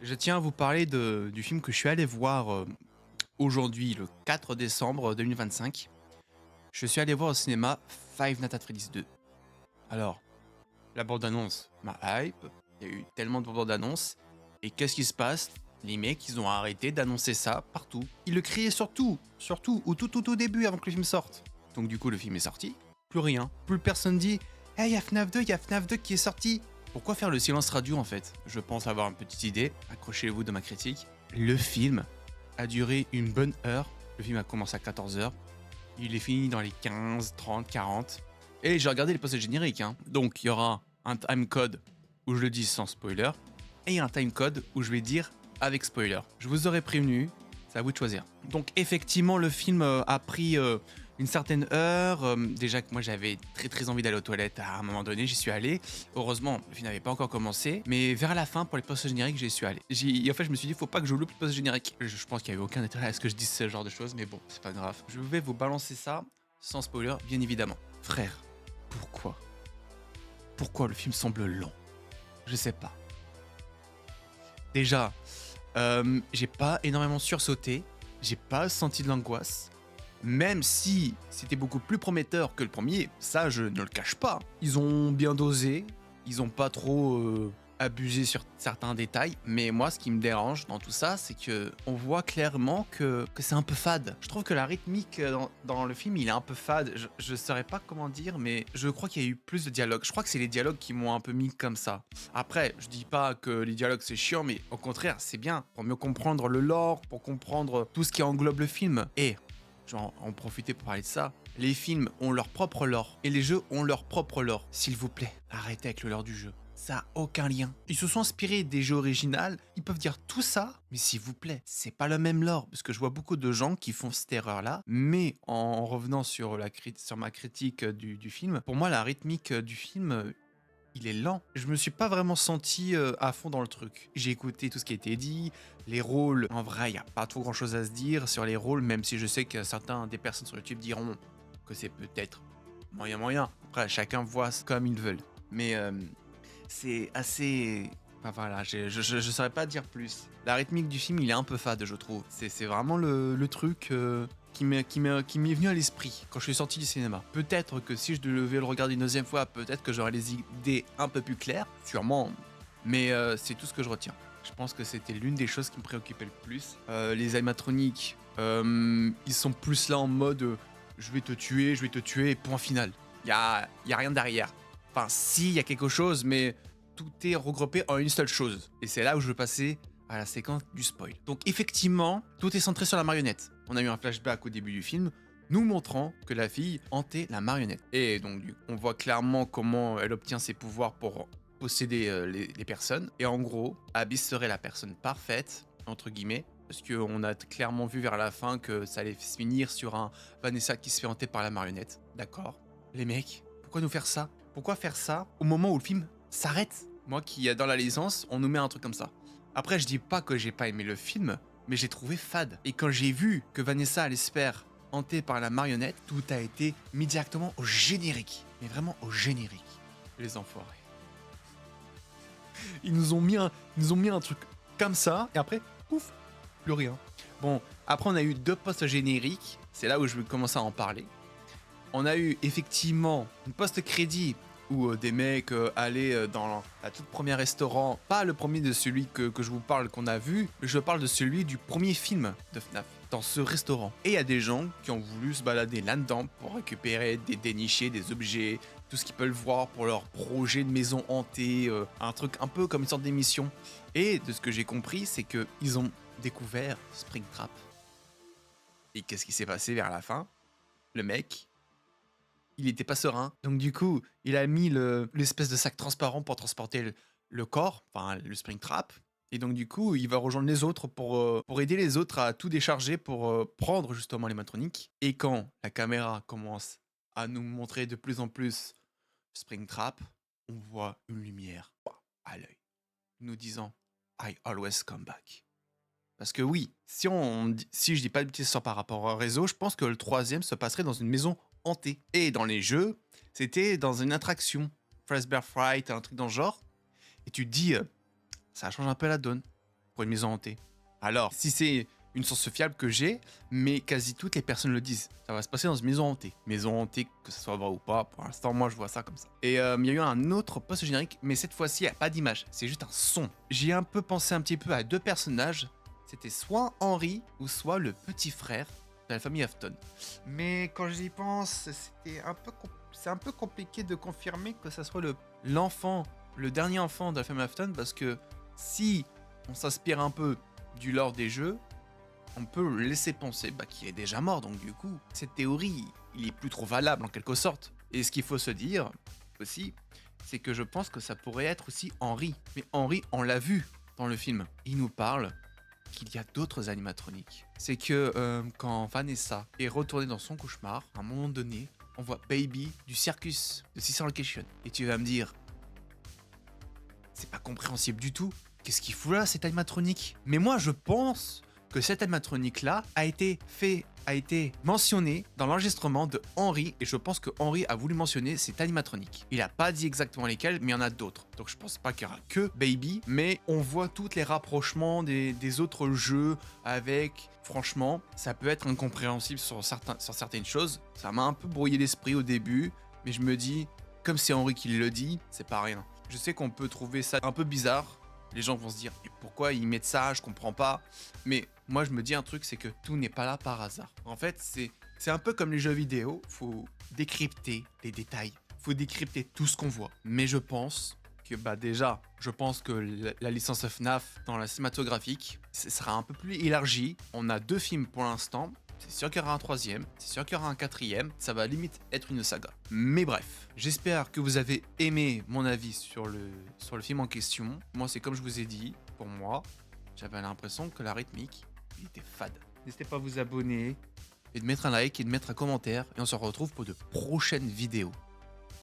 Je tiens à vous parler du film que je suis allé voir aujourd'hui, le 4 décembre 2025. Je suis allé voir au cinéma Five Nights at Freddy's 2. Alors, la bande-annonce m'a hype, il y a eu tellement de bandes-annonces, et qu'est-ce qui se passe? Les mecs, ils ont arrêté d'annoncer ça partout. Ils le criaient surtout, au tout début avant que le film sorte. Donc du coup, le film est sorti, plus rien. Plus personne dit Hey, il y a FNAF 2, il y a FNAF 2 qui est sorti. Pourquoi faire le silence radio en fait? Je pense avoir une petite idée, accrochez-vous de ma critique. Le film a duré une bonne heure. Le film a commencé à 14 heures. Il est fini dans les 15, 30, 40. Et j'ai regardé les postes génériques. Hein. Donc il y aura un timecode où je le dis sans spoiler. Et il y a un timecode où je vais dire avec spoiler. Je vous aurais prévenu, c'est à vous de choisir. Donc effectivement, le film a pris une certaine heure. Déjà que moi j'avais très envie d'aller aux toilettes à un moment donné, j'y suis allé. Heureusement, le film n'avait pas encore commencé. Mais vers la fin, pour les postes génériques, j'y suis allé. En fait, je me suis dit, faut pas que je loupe les postes génériques. Je pense qu'il n'y avait aucun intérêt à ce que je dise ce genre de choses, mais bon, c'est pas grave. Je vais vous balancer ça sans spoiler, bien évidemment. Frère, pourquoi Pourquoi le film semble lent? Je sais pas. Déjà, j'ai pas énormément sursauté, j'ai pas senti de l'angoisse, même si c'était beaucoup plus prometteur que le premier, ça je ne le cache pas. Ils ont bien dosé, ils ont pas trop abusé sur certains détails, mais moi ce qui me dérange dans tout ça, c'est que on voit clairement que c'est un peu fade. Je trouve que la rythmique dans le film, il est un peu fade. Je saurais pas comment dire, mais je crois qu'il y a eu plus de dialogues. Je crois que c'est les dialogues qui m'ont un peu mis comme ça. Après, je dis pas que les dialogues c'est chiant, mais au contraire, c'est bien pour mieux comprendre le lore, pour comprendre tout ce qui englobe le film. Et je vais en profiter pour parler de ça. Les films ont leur propre lore et les jeux ont leur propre lore. S'il vous plaît, arrêtez avec le lore du jeu. Ça a aucun lien. Ils se sont inspirés des jeux originaux, ils peuvent dire tout ça, mais s'il vous plaît, c'est pas le même lore. Parce que je vois beaucoup de gens qui font cette erreur-là, mais en revenant sur ma critique du film, pour moi, la rythmique du film, il est lent. Je me suis pas vraiment senti à fond dans le truc. J'ai écouté tout ce qui a été dit, les rôles. En vrai, il y a pas trop grand chose à se dire sur les rôles, même si je sais que certains des personnes sur YouTube diront que c'est peut-être moyen. Après, chacun voit comme ils veulent. Mais c'est assez. Enfin voilà, je saurais pas dire plus. La rythmique du film, il est un peu fade, je trouve. C'est vraiment le truc qui m'est venu à l'esprit quand je suis sorti du cinéma. Peut-être que si je devais le regarder une deuxième fois, peut-être que j'aurais les idées un peu plus claires, sûrement, mais c'est tout ce que je retiens. Je pense que c'était l'une des choses qui me préoccupait le plus. Les animatroniques, ils sont plus là en mode je vais te tuer, point final. Y a rien derrière. Enfin, si, il y a quelque chose, mais tout est regroupé en une seule chose. Et c'est là où je veux passer à la séquence du spoil. Donc effectivement, tout est centré sur la marionnette. On a eu un flashback au début du film, nous montrant que la fille hantait la marionnette. Et donc on voit clairement comment elle obtient ses pouvoirs pour posséder les personnes. Et en gros, Abyss serait la personne parfaite, entre guillemets, parce qu'on a clairement vu vers la fin que ça allait se finir sur un Vanessa qui se fait hanter par la marionnette. D'accord. Les mecs, pourquoi nous faire ça? Pourquoi faire ça au moment où le film s'arrête? Moi qui dans la licence, on nous met un truc comme ça. Après, je dis pas que j'ai pas aimé le film, mais j'ai trouvé fade. Et quand j'ai vu que Vanessa allait se faire hanter par la marionnette, tout a été mis directement au générique. Mais vraiment au générique. Les enfoirés. Ils nous ont mis un truc comme ça, et après, ouf, plus rien. Bon, après on a eu deux postes génériques, c'est là où je vais commencer à en parler. On a eu effectivement une post-crédit où des mecs allaient dans la toute première restaurant, pas le premier de celui que je vous parle qu'on a vu, mais je parle de celui du premier film de FNAF, dans ce restaurant. Et il y a des gens qui ont voulu se balader là-dedans pour récupérer des dénichés, des objets, tout ce qu'ils peuvent voir pour leur projet de maison hantée, un truc un peu comme une sorte d'émission. Et de ce que j'ai compris, c'est qu'ils ont découvert Springtrap. Et qu'est-ce qui s'est passé vers la fin? Le mec, il était pas serein. Donc du coup, il a mis l'espèce de sac transparent pour transporter le corps, enfin le Springtrap. Et donc du coup, il va rejoindre les autres pour aider les autres à tout décharger pour prendre justement les matroniques. Et quand la caméra commence à nous montrer de plus en plus Springtrap, on voit une lumière à l'œil, nous disant I always come back. Parce que oui, si je dis pas de bêtises par rapport au réseau, je pense que le troisième se passerait dans une maison hantée. Et dans les jeux, c'était dans une attraction. Fazbear Fright, un truc dans le genre. Et tu te dis, ça change un peu la donne. pour une maison hantée. Alors, si c'est une source fiable que j'ai, mais quasi toutes les personnes le disent. Ça va se passer dans une maison hantée. Maison hantée, que ce soit vrai ou pas, pour l'instant, moi, je vois ça comme ça. Et il y a eu un autre post générique, mais cette fois-ci, il n'y a pas d'image, c'est juste un son. J'y ai un peu pensé un petit peu à deux personnages. C'était soit Henry, ou soit le petit frère de la famille Afton. Mais quand j'y pense, c'est un peu compliqué de confirmer que ça soit l'enfant, le dernier enfant de la famille Afton, parce que si on s'inspire un peu du lore des jeux, on peut laisser penser qu'il est déjà mort, donc du coup, cette théorie, il est plus trop valable en quelque sorte. Et ce qu'il faut se dire aussi, c'est que je pense que ça pourrait être aussi Henry. Mais Henry, on l'a vu dans le film. Il nous parle qu'il y a d'autres animatroniques. C'est que quand Vanessa est retournée dans son cauchemar, à un moment donné, on voit Baby du circus de Six Location. Et tu vas me dire, c'est pas compréhensible du tout. Qu'est-ce qu'il fout là, cet animatronique? Mais moi, je pense que cet animatronique-là a été mentionné dans l'enregistrement de Henry, et je pense que Henry a voulu mentionner cet animatronique. Il a pas dit exactement lesquels, mais il y en a d'autres. Donc je pense pas qu'il y aura que Baby, mais on voit tous les rapprochements des autres jeux avec... Franchement, ça peut être incompréhensible sur certaines choses. Ça m'a un peu brouillé l'esprit au début, mais je me dis, comme c'est Henry qui le dit, c'est pas rien. Je sais qu'on peut trouver ça un peu bizarre. Les gens vont se dire, mais pourquoi ils mettent ça, je comprends pas. Mais moi, je me dis un truc, c'est que tout n'est pas là par hasard. En fait, c'est un peu comme les jeux vidéo, faut décrypter les détails, faut décrypter tout ce qu'on voit. Mais je pense que, déjà, je pense que la licence FNAF dans la cinématographique, ce sera un peu plus élargi. On a 2 films pour l'instant. C'est sûr qu'il y aura un 3e, c'est sûr qu'il y aura un 4e, ça va limite être une saga. Mais bref, j'espère que vous avez aimé mon avis sur le film en question. Moi, c'est comme je vous ai dit, pour moi, j'avais l'impression que la rythmique, il était fade. N'hésitez pas à vous abonner, et de mettre un like, et de mettre un commentaire, et on se retrouve pour de prochaines vidéos.